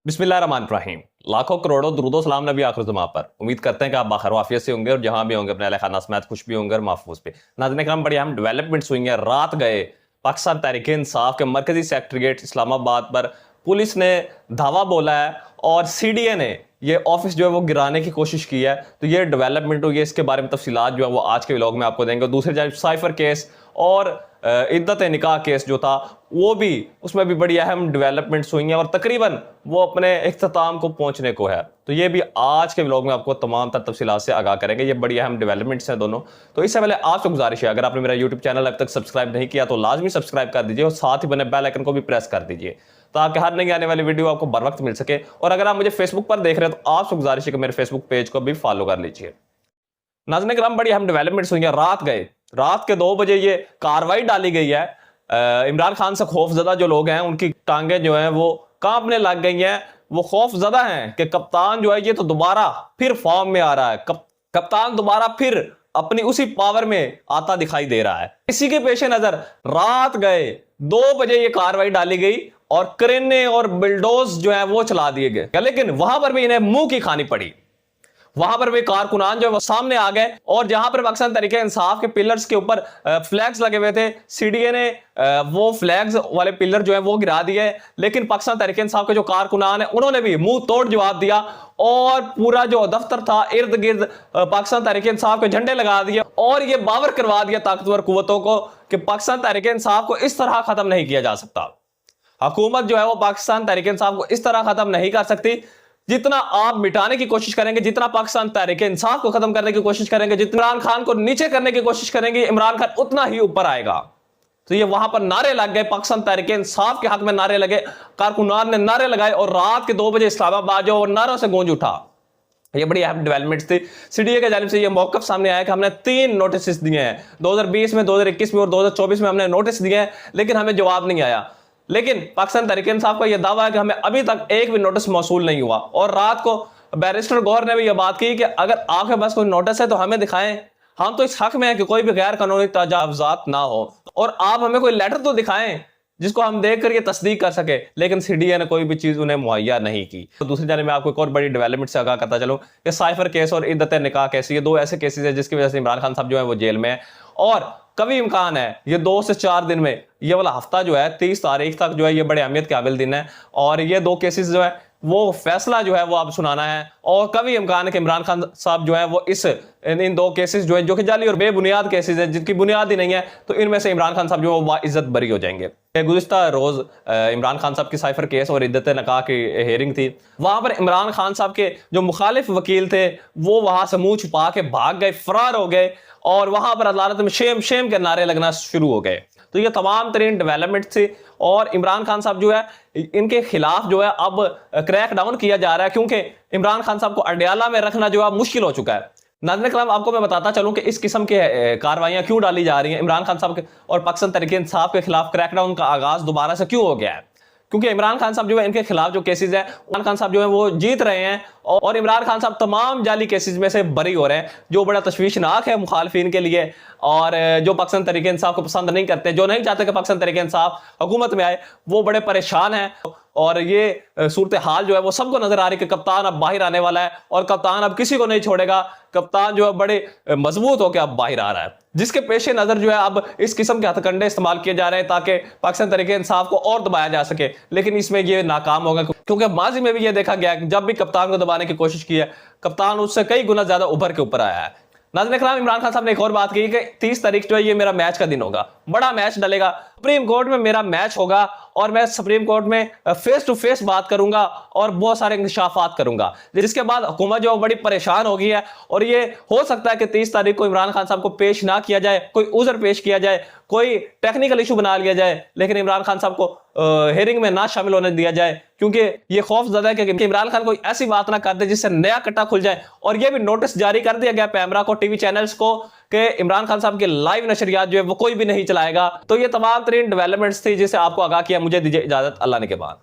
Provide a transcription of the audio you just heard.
बिस्मिल्लाहिर्रहमानिर्रहीम। लाखों करोड़ों दुरूदो सलाम नबी आखिर ज़मां पर। उम्मीद करते हैं कि आप बाखैर आफियत से होंगे और जहां भी होंगे अपने अहले खाना समेत खुश भी होंगे और महफूज भी। नाज़रीन किराम, बड़ी अहम डेवलपमेंट्स हुई हैं। रात गए पाकिस्तान तहरीक इंसाफ के मरकजी सेक्रेटेरिएट इस्लामाबाद पर पुलिस ने धावा बोला है और सीडीए ने ये ऑफिस जो है वो गिराने की कोशिश की है। तो ये डेवलपमेंट हुई है, इसके बारे में तफसीलात जो है वो आज के व्लॉग में आपको देंगे। दूसरी जानिब साइफर केस और इद्दत निकाह केस जो था वो भी, उसमें भी बड़ी अहम डेवलपमेंट्स हुई हैं और तकरीबन वो अपने इख्तिताम को पहुंचने को है। तो ये भी आज के व्लॉग में आपको तमाम तर तफसीलात से आगाह करेंगे। ये बड़ी अहम डेवलपमेंट्स हैं दोनों। तो इससे पहले आपसे गुजारिश है, अगर आपने मेरा यूट्यूब चैनल अब तक सब्सक्राइब नहीं किया तो लाजमी सब्सक्राइब कर दीजिए और साथ ही बने बेल आइकन को भी प्रेस कर दीजिए ताकि हर नई आने वाली वीडियो आपको बर वक्त मिल सके। और अगर आप मुझे फेसबुक पर देख रहे हैं तो आपसे गुजारिश है कि मेरे फेसबुक पेज को भी फॉलो कर लीजिए। नाज़रीन किराम, बड़ी अहम डेवलपमेंट्स हुई हैं। रात के 2 बजे ये कार्रवाई डाली गई है। इमरान खान से खौफजदा जो लोग हैं उनकी टांगे जो हैं वो कांपने लग गई हैं। वो खौफजदा हैं कि कप्तान जो है ये तो दोबारा फिर फॉर्म में आ रहा है। कप्तान दोबारा फिर अपनी उसी पावर में आता दिखाई दे रहा है। इसी के पेश नजर रात गए 2 बजे ये कार्रवाई डाली गई और क्रेने और बिल्डोज जो है वो चला दिए गए, लेकिन वहां पर भी इन्हें मुंह की खानी पड़ी। वहां पर भी कारकुनान जो है वो सामने आ गए और जहां पर पाकिस्तान तहरीक इंसाफ के पिलर्स के ऊपर फ्लैग्स लगे हुए थे, सीडीए ने वो फ्लैग्स वाले पिलर जो है वो गिरा दिए। लेकिन पाकिस्तान तहरीक इंसाफ के जो कारकुनान है उन्होंने भी मुंह तोड़ जवाब दिया और पूरा जो दफ्तर था इर्द गिर्द पाकिस्तान तहरीक इंसाफ के झंडे लगा दिए और ये बावर करवा दिया ताकतवर कुव्वतों को कि पाकिस्तान तहरीक इंसाफ को इस तरह खत्म नहीं किया जा सकता। हुकूमत जो है वो पाकिस्तान तहरीक इंसाफ को इस तरह खत्म नहीं कर सकती। जितना आप मिटाने की कोशिश करेंगे, जितना पाकिस्तान तहरीक इंसाफ को खत्म करने की कोशिश करेंगे, जितना इमरान खान को नीचे करने की कोशिश करेंगे, इमरान खान उतना ही ऊपर आएगा। तो ये वहां पर नारे लग गए, पाकिस्तान तहरीक इंसाफ के हक में नारे लगे, कारकुनान ने नारे लगाए और रात के 2 बजे इस्लामाबाद जो नारों से गूंज उठा। ये बड़ी अहम डेवलपमेंट्स थी। सीडीए के जानिब से ये मौकफ सामने आया कि हमने 3 नोटिस दिए हैं, 2020 में, 2021 में और 2024 में हमने नोटिस दिए हैं, लेकिन हमें जवाब नहीं आया। लेकिन पाकिस्तान तहरीक इंसाफ का यह दावा है कि हमें अभी तक एक भी नोटिस मौसूल नहीं हुआ। और रात को बैरिस्टर गौहर ने भी यह बात की कि अगर आपके पास कोई नोटिस है तो हमें दिखाएं, हम तो इस हक में है कि कोई भी गैर कानूनी तजावुज़ात ना हो और आप हमें कोई लेटर तो दिखाएं जिसको हम देख कर ये तस्दीक कर सके। लेकिन सीडीए ने कोई भी चीज उन्हें मुहैया नहीं की। तो दूसरी जानिब में आपको एक और बड़ी डेवलपमेंट से आगाह करता चलूं कि साइफर केस और इद्दत निकाह केस, ये 2 ऐसे केसेस हैं जिसकी वजह से इमरान खान साहब जो है वो जेल में है और कभी इम्कान है ये 2 से 4 दिन में, ये वाला हफ्ता जो है 30 तारीख तक जो है ये बड़े अहमियत के काबिल दिन है और ये 2 केसेस जो है वो फैसला जो है वो आप सुनाना है। और कभी इम्कान है कि इमरान खान साहब जो है वो इन 2 केसेस जो है जो कि जाली और बेबुनियाद केसेस हैं जिनकी बुनियाद ही नहीं है, तो इनमें से इमरान खान साहब जो है वो इज्जत बरी हो जाएंगे। गुज़िश्ता रोज इमरान खान साहब की साइफर केस और इद्दत निकाह की हेयरिंग थी। वहां पर इमरान खान साहब के जो मुखालिफ वकील थे वो वहां से मुंह छुपा के भाग गए, फरार हो गए और वहां पर अदालत में शेम शेम के नारे लगना शुरू हो गए। तो ये तमाम तरीन डेवलपमेंट थी और इमरान खान साहब जो है इनके खिलाफ जो है अब क्रैक डाउन किया जा रहा है, क्योंकि इमरान खान साहब को अडयाला में रखना जो है मुश्किल हो चुका है। नाज़रीन किराम, आपको मैं बताता चलूं कि इस किस्म की कार्रवाइयां क्यों डाली जा रही हैं। इमरान खान साहब के और पाकिस्तान तहरीक इंसाफ के खिलाफ क्रैकडाउन का आगाज दोबारा से क्यों हो गया है, क्योंकि इमरान खान साहब जो है इनके खिलाफ जो केसेस हैं, इमरान खान साहब जो है वो जीत रहे हैं और इमरान खान साहब तमाम जाली केसेस में से बरी हो रहे हैं, जो बड़ा तशवीशनाक है मुखालफिन के लिए और जो पाकिस्तान तहरीक इंसाफ को पसंद नहीं करते, जो नहीं चाहते कि पाकिस्तान तहरीक इंसाफ हुकूमत में आए, वो बड़े परेशान हैं। और ये सूरत हाल जो है वो सबको नजर आ रही है कि कप्तान अब बाहर आने वाला है और कप्तान अब किसी को नहीं छोड़ेगा। कप्तान जो है बड़े मजबूत होकर अब बाहर आ रहा है, जिसके पेश नजर जो है अब इस किस्म के हथकंडे इस्तेमाल किए जा रहे हैं ताकि पाकिस्तान तहरीक इंसाफ को और दबाया जा सके। लेकिन इसमें ये नाकाम होगा, क्योंकि माजी में भी ये देखा गया कि जब भी कप्तान को दबाने की कोशिश की है, कप्तान उससे कई गुना ज्यादा उभर के ऊपर आया है। नाज़रीन किराम, इमरान खान साहब ने एक और बात की कि 30 तारीख जो है ये मेरा मैच का दिन होगा, बड़ा मैच डलेगा, सुप्रीम कोर्ट में मेरा मैच होगा और मैं सुप्रीम कोर्ट में फेस टू फेस बात करूंगा और बहुत सारे इंकशाफात करूंगा। जिसके बाद हुकूमत जो बड़ी परेशान हो गई है और ये हो सकता है कि 30 तारीख को इमरान खान साहब को पेश ना किया जाए, कोई उज़र पेश किया जाए, कोई टेक्निकल इशू बना लिया जाए, लेकिन इमरान खान साहब को हेयरिंग में ना शामिल होने दिया जाए, क्योंकि ये खौफ ज़्यादा है कि इमरान खान कोई ऐसी बात ना कर दे जिससे नया कट्टा खुल जाए। और ये भी नोटिस जारी कर दिया गया पैमरा को, टीवी चैनल्स को, कि इमरान खान साहब के लाइव नशरियात जो है वो कोई भी नहीं चलाएगा। तो ये तमाम तरीन डेवलपमेंट्स थी जिसे आपको आगाह किया। मुझे दीजिए इजाजत, अल्लाह ने के बाद।